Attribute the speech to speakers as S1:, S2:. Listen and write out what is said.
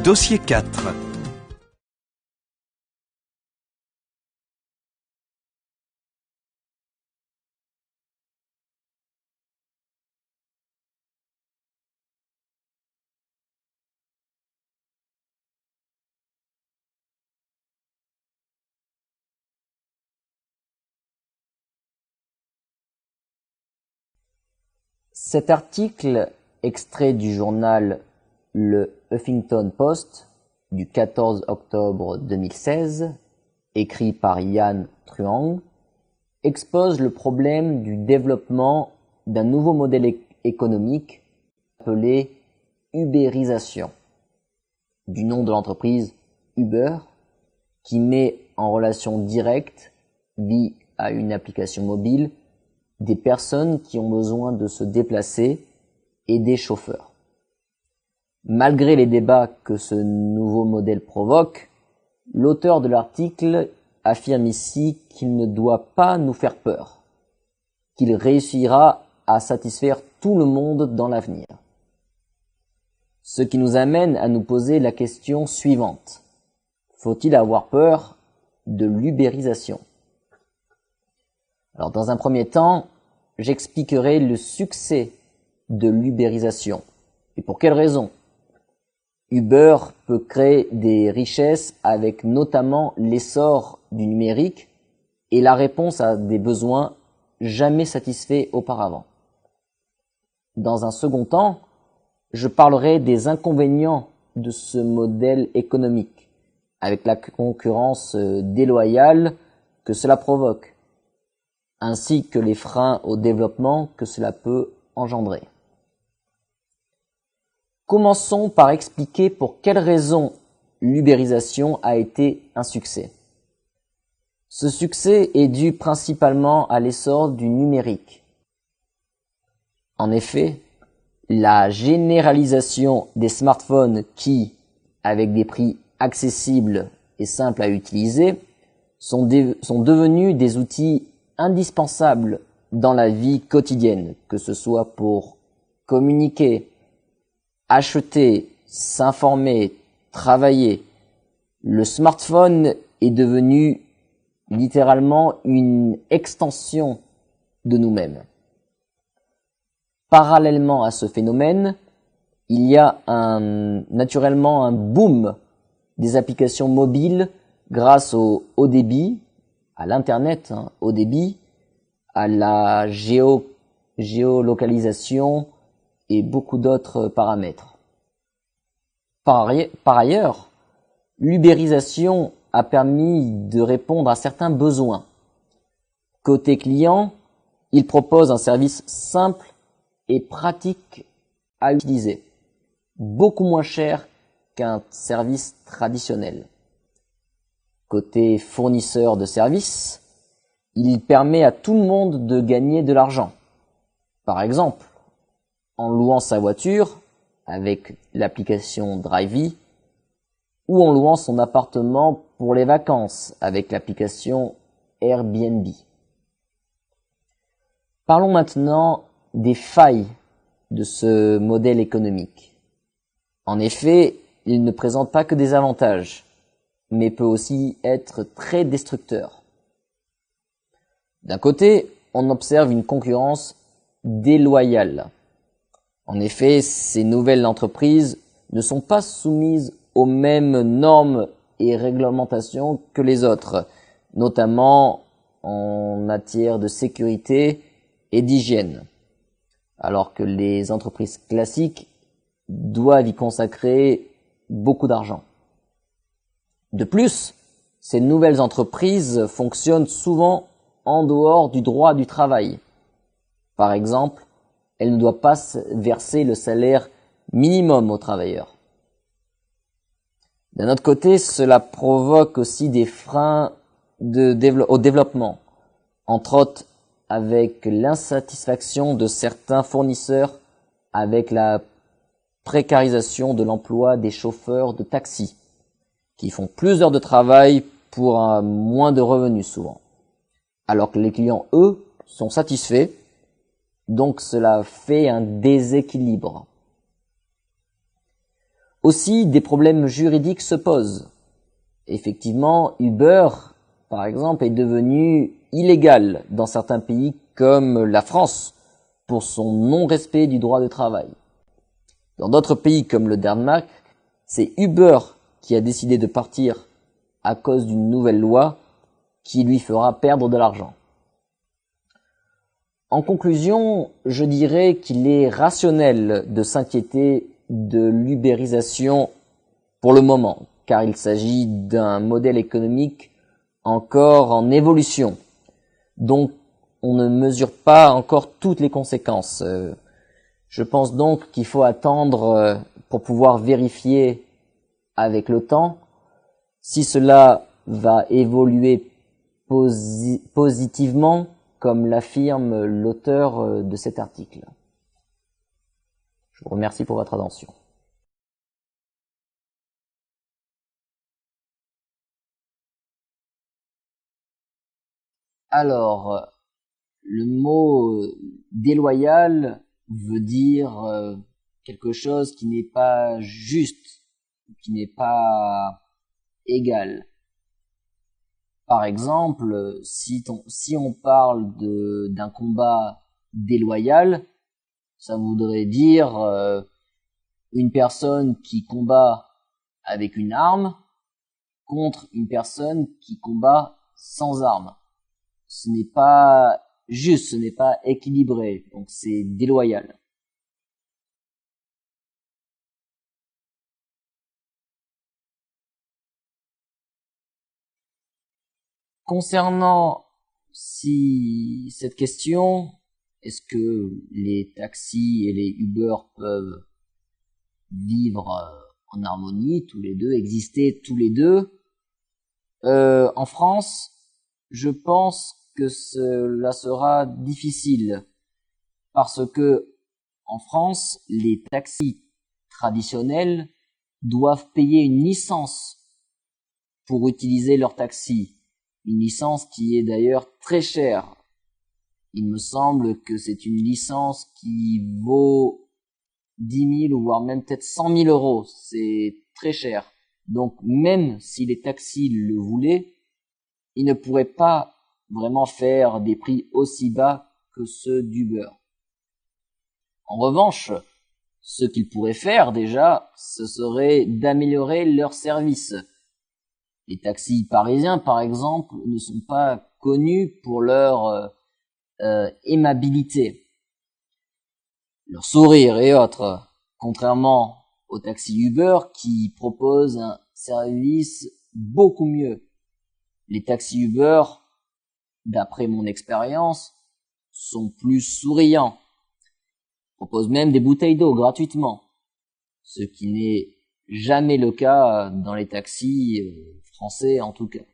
S1: Dossier 4.
S2: Cet article, extrait du journal Le Huffington Post du 14 octobre 2016, écrit par Ian Truong, expose le problème du développement d'un nouveau modèle économique appelé ubérisation, du nom de l'entreprise Uber, qui met en relation directe, via une application mobile, des personnes qui ont besoin de se déplacer et des chauffeurs. Malgré les débats que ce nouveau modèle provoque, l'auteur de l'article affirme ici qu'il ne doit pas nous faire peur, qu'il réussira à satisfaire tout le monde dans l'avenir. Ce qui nous amène à nous poser la question suivante. Faut-il avoir peur de l'ubérisation ? Alors, dans un premier temps, j'expliquerai le succès de l'ubérisation. Et pour quelle raison ? Uber peut créer des richesses avec notamment l'essor du numérique et la réponse à des besoins jamais satisfaits auparavant. Dans un second temps, je parlerai des inconvénients de ce modèle économique, avec la concurrence déloyale que cela provoque, ainsi que les freins au développement que cela peut engendrer. Commençons par expliquer pour quelles raisons l'ubérisation a été un succès. Ce succès est dû principalement à l'essor du numérique. En effet, la généralisation des smartphones qui, avec des prix accessibles et simples à utiliser, sont devenus des outils indispensables dans la vie quotidienne, que ce soit pour communiquer, acheter, s'informer, travailler. Le smartphone est devenu littéralement une extension de nous-mêmes. Parallèlement à ce phénomène, il y a naturellement un boom des applications mobiles grâce au haut débit, à l'internet, haut débit, à la géolocalisation et beaucoup d'autres paramètres. Par ailleurs, l'ubérisation a permis de répondre à certains besoins. Côté client, il propose un service simple et pratique à utiliser, beaucoup moins cher qu'un service traditionnel. Côté fournisseur de services, il permet à tout le monde de gagner de l'argent. Par exemple, en louant sa voiture avec l'application Drivey ou en louant son appartement pour les vacances avec l'application Airbnb. Parlons maintenant des failles de ce modèle économique. En effet, il ne présente pas que des avantages, mais peut aussi être très destructeur. D'un côté, on observe une concurrence déloyale. En effet, ces nouvelles entreprises ne sont pas soumises aux mêmes normes et réglementations que les autres, notamment en matière de sécurité et d'hygiène, alors que les entreprises classiques doivent y consacrer beaucoup d'argent. De plus, ces nouvelles entreprises fonctionnent souvent en dehors du droit du travail. Par exemple, elles ne doivent pas verser le salaire minimum aux travailleurs. D'un autre côté, cela provoque aussi des freins au développement, entre autres avec l'insatisfaction de certains fournisseurs avec la précarisation de l'emploi des chauffeurs de taxi, qui font plus d'heures de travail pour moins de revenus souvent, alors que les clients, eux, sont satisfaits, donc cela fait un déséquilibre. Aussi, des problèmes juridiques se posent. Effectivement, Uber, par exemple, est devenu illégal dans certains pays comme la France pour son non-respect du droit de travail. Dans d'autres pays comme le Danemark, c'est Uber qui a décidé de partir à cause d'une nouvelle loi qui lui fera perdre de l'argent. En conclusion, je dirais qu'il est rationnel de s'inquiéter de l'ubérisation pour le moment, car il s'agit d'un modèle économique encore en évolution, donc on ne mesure pas encore toutes les conséquences. Je pense donc qu'il faut attendre pour pouvoir vérifier avec le temps si cela va évoluer positivement, comme l'affirme l'auteur de cet article. Je vous remercie pour votre attention. Alors, le mot déloyal veut dire quelque chose qui n'est pas juste, qui n'est pas égal. Par exemple, si on parle d'un combat déloyal, ça voudrait dire une personne qui combat avec une arme contre une personne qui combat sans arme. Ce n'est pas juste, ce n'est pas équilibré, donc c'est déloyal. Concernant cette question, est-ce que les taxis et les Uber peuvent vivre en harmonie, tous les deux, exister tous les deux? En France, je pense que cela sera difficile parce que en France, les taxis traditionnels doivent payer une licence pour utiliser leur taxi. Une licence qui est d'ailleurs très chère. Il me semble que c'est une licence qui vaut 10 000 voire même peut-être 100 000 euros. C'est très cher. Donc même si les taxis le voulaient, ils ne pourraient pas vraiment faire des prix aussi bas que ceux d'Uber. En revanche, ce qu'ils pourraient faire déjà, ce serait d'améliorer leur service. Les taxis parisiens, par exemple, ne sont pas connus pour leur aimabilité, leur sourire et autres, contrairement aux taxis Uber qui proposent un service beaucoup mieux. Les taxis Uber, d'après mon expérience, sont plus souriants, proposent même des bouteilles d'eau gratuitement, ce qui n'est jamais le cas dans les taxis français en tout cas.